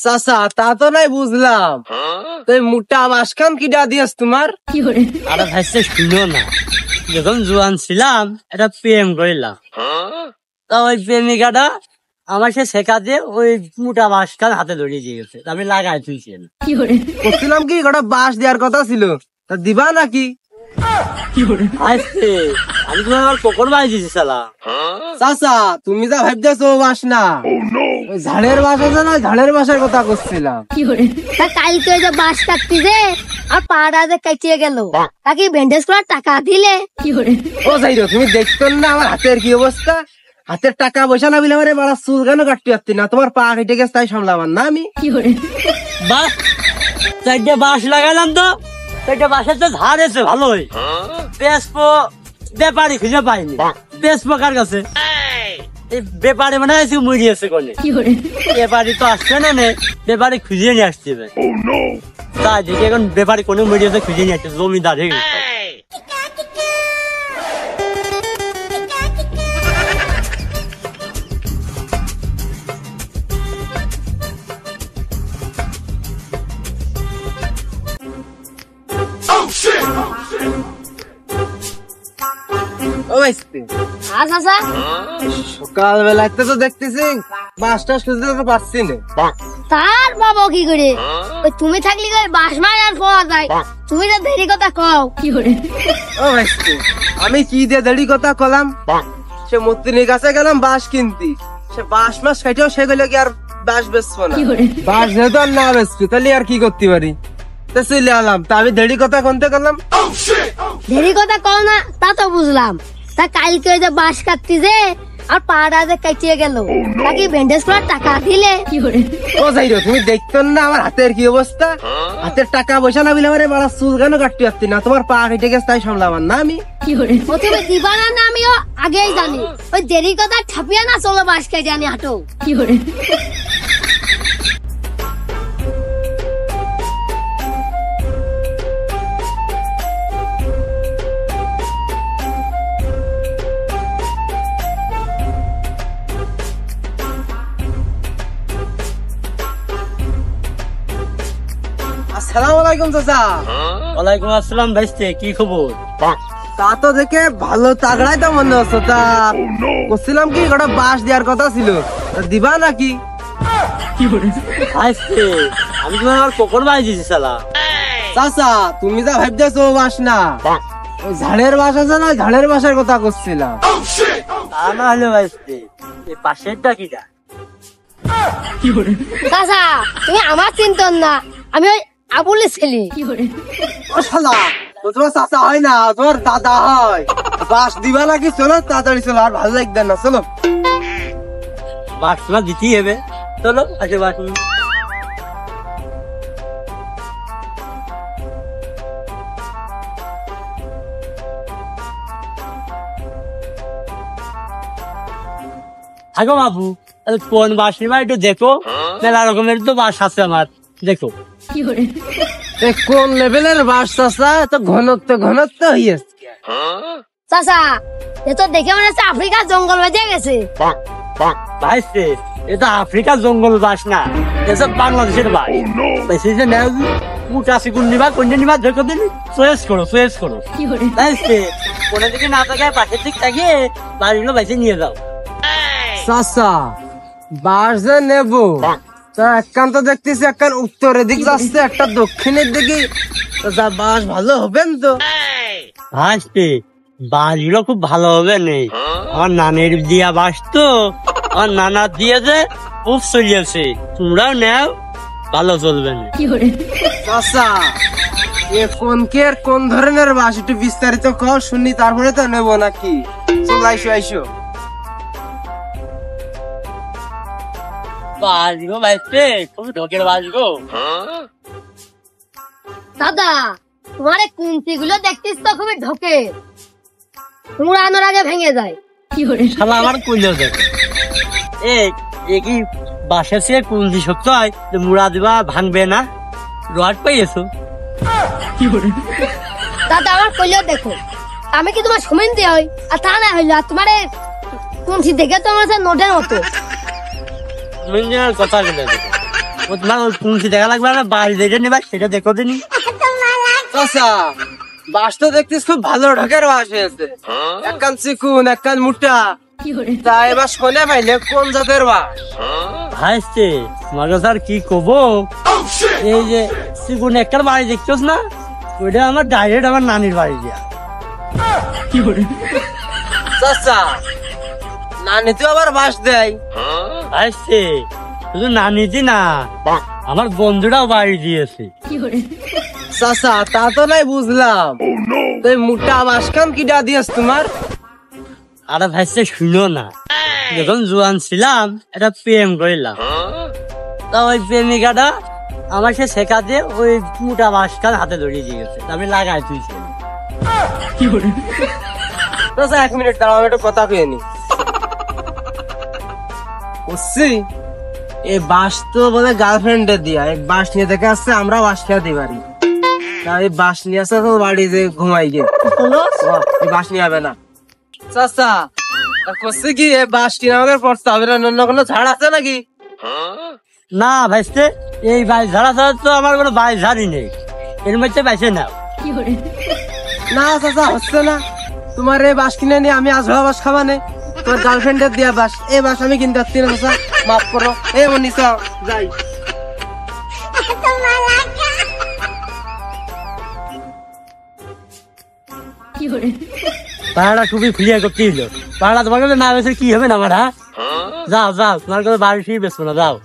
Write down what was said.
চাচা তা তো নাই বুঝলাম, তুই মোটা বাসখান কিটা দিয়াস তোমার? আরে ভাইসে শুনো না, যখন জোয়ান ছিলাম একটা প্রেম করিলাম, তা ওই প্রেমিকাটা আমার সে শেখা দিয়ে ওই মোটা বাসখান হাতে ধরিয়ে দিয়ে গেছে, আমি লাগাই তুলছি। বলছিলাম কি গোটা বাস দেওয়ার কথা ছিল, তা দিবা নাকি? আসছে আমি তোমার আমার পকর বাই দিছি সালা। চাচা তুমি যা ভাবতেছো ও বাস না, ওই ঝাড়ের বাস আছে না, ঝাড়ের বাসের কথা করছিলাম। কালকে যে বাস কাটতি যে আর পাড়া যে কাটিয়ে গেল, তাকে ব্যান্ডেজ করার টাকা দিলে? ও যাইরো তুমি দেখতো না আমার হাতের কি অবস্থা, হাতের টাকা পয়সা না বিলে আমার মারা চুল কেন কাটতে পারতি না, তোমার পা কেটে গেছে তাই সামলাবার না আমি। বাস চারটে বাস লাগালাম, তো চারটে বাসের তো ধার এসে ভালোই, বেসপো ব্যাপারী খুঁজে পাইনি, বেসপো কার কাছে? এই ব্যাপারী মানে আছে মরিয়েছে কোনে, ব্যাপারী তো আসছে না, ব্যাপারী খুঁজে নিয়ে আসছে। তাই দেখি এখন ব্যাপারী কোনে মরিয়েছে খুঁজে নিয়ে আসছে, জমিদার হয়ে গেছে। সকাল বেলাতে তো দেখতেছি বাসটা খুঁজতে তো পারছি না। তার বাবা কি করে ওই তুমি থাকলে বাস মার আর পাওয়া যায়, তুমি তো দেরি কথা কও। ও ভাইস্তি আমি কি দিয়ে দেরি কথা কলাম, সে মতিনির কাছে গেলাম বাস কিনতি, সে বাস মাস খাইতেও সে গেলে কি আর বাস বেচবো না, বাস যেহেতু আর না বেচবি তাহলে আর কি করতে পারি, তো চলে আলাম। তা আমি দেরি কথা কোনতে গেলাম, দেরি কথা কও না তা তো বুঝলাম, তা কালকে যে বাস কাটতি যে আর পাড়া যে কাটিয়ে গেল, তাকে ব্যান্ডেজ করার টাকা দিলে? ও যাইরো তুমি দেখতো না আমার হাতের কি অবস্থা, হাতের টাকা পয়সা না বিলে আমার মারা চুল কেন কাটতে পারতি না, তোমার পা কেটে গেছে তাই সামলাবার না আমি। প্রথমে দিবা না আমিও আগেই জানি, ওই দেরি কথা ছাপিয়ে না চলো বাস কেটে আনি হাঁটো। আসসালামু আলাইকুম চাচা। ওয়ালাইকুম আসসালাম ভাইস্তে, কি খবর? তা তো দেখে ভালো তাগড়াই তো মনে হচ্ছে, তা বলছিলাম কি গোটা বাস দেওয়ার কথা ছিল, তা দিবা নাকি? ভাইস্তে আমি তোমার আমার পকর বাই দিছি সালা। চাচা তুমি যা ভাবতেছো ও বাস না, ওই ঝাড়ের বাস আছে না, ঝাড়ের বাসের কথা করছিলাম। তা না হলে ভাইস্তে এই পাশেরটা কিটা? চাচা তুমি আমার চিন্তন না, আমি ওই আবুলের ছেলে। ও শালা ও তোমার চাচা হয় না, তোমার দাদা হয়। বাস দিবা নাকি? চলো তাড়াতাড়ি চলো, আর ভালো লাগবে না, চলো। বাস তোমার দিতেই হবে, চলো আচ্ছা বাস। থাকো বাবু, কোন বাস নিবা একটু দেখো, মেলা রকমের তো বাস আছে আমার, দেখো। কোন লেভেলের বাস চাচা, তো ঘনত্ব ঘনত্ব হইয়াছে। চাচা এ তো দেখে মনে হচ্ছে আফ্রিকার জঙ্গল বেজে গেছে। ভাইস্তে এটা আফ্রিকার জঙ্গল বাস না, এসব বাংলাদেশের বাস। বেশি যে নেও কুটা সিকুন নিবা, কোনটা নিবা দেখো দিন, চয়েস করো চয়েস করো। ভাইস্তে কোনের দিকে না থাকে পাশের দিক থাকে বাড়িগুলো বেশি নিয়ে যাও। চাচা বাস যে নেবো, তা একখান তো দেখতেছি একখান উত্তরের দিক যাচ্ছে, একটা দক্ষিণের দিকে, যা বাস ভালো হবেন তো? ভাইস্তে বাসগুলো খুব ভালো হবে নেই, আমার নানের দিয়া বাস তো, আমার নানা দিয়েছে খুব চলিয়েছে, তোমরাও নেও ভালো চলবে না। চাচা এ কোন কে কোন ধরনের বাস একটু বিস্তারিত কও শুনি, তারপরে তো নেবো নাকি। চল আইসো আইসো। বাসগো ভাইস্তে খুব ঢোকের বাসগো। দাদা তোমার কুঞ্চি গুলো দেখতিস তো খুবই ঢোকে, উড়ানোর আগে ভেঙে যায়। শালা আমার কইলেও দেখো, এ কি বাসের সে কুঞ্জি শক্ত হয়, মুড়া দিবা ভাঙবে না, রড পাইয়েছো। দাদা আমার কইলেও দেখো, আমি কি তোমার সমিন্তি হই? আর তা না হইলো, আর তোমার কুঞ্চি দেখে তো আমার নোটের মতো। কথা বলে ও তোমার ওই পুঁজি দেখা লাগবে না, বাস যেটা নেবা সেটা দেখো দিনি। চাচা বাস তো দেখতিস খুব ভালো ঢাকের বাস হয়েছে, একখান চিকুন একখান মোটা। তা এবার শোনে পাইলে কোন জাতের বাস? ভাইছে তোমার কাছে আর কি কব, এই যে সিগুন একটা বাড়ি দেখছোস না, ওইটা আমার ডাইরেক্ট আমার নানির বাড়ি দিয়া। চাচা নানি তো আবার বাস দেয়? ভাইছে শুধু নানিজি না, আমার বন্ধুরাও বাড়ি দিয়েছে। চাচা তা তো নাই বুঝলাম, তো এই মোটা বাস খান কিটা দিয়েছ তোমার? আরে ভাইছে শুনো না, যখন জোয়ান ছিলাম এটা প্রেম করিলাম, তা ওই প্রেমিকাটা আমাকে শেখাতে ওই মোটা বাসখান হাতে ধরিয়ে দিয়েছে, আমি লাগাই তুইছি। চাচা 1 মিনিট দাঁড়াও, আমি একটু কথা কয়ে নি। বুঝছি এই বাস তো বলে গার্লফ্রেন্ডে দিয়া, এই বাস নিয়ে দেখে আসছে আমরা বাস খেয়ে দিই বাড়ি। তা এই বাস নিয়ে আসছে তো বাড়ি যে ঘুমাই গে, এই বাস নিয়ে হবে না। চাচা করছে কি এই বাস কিনে আমাদের পড়তে হবে না, অন্য কোনো ছাড় আছে নাকি? না ভাইছে এই বাস ঝাড়া ছাড়া তো আমার কোনো বাস ঝাড়ি নেই, এর মধ্যে পাইছে না। না চাচা হচ্ছে না, তোমার এই বাস কিনে নিয়ে আমি আজহা বাস খাবা নে, তোমার গার্লফ্রেন্ডের দিয়া বাস, এই বাস আমি কিনতে পারছি না চাচা, মাফ করো। এ মনীষা যাই। পাহাড়া খুবই ক্লিয়ার করতে হইলো, পাহাড়া তোমার কাছে না বেছে কি হবে না আমার, হ্যাঁ যাও যাও, তোমার কাছে বাড়ি ফিরে বেসবো না, যাও।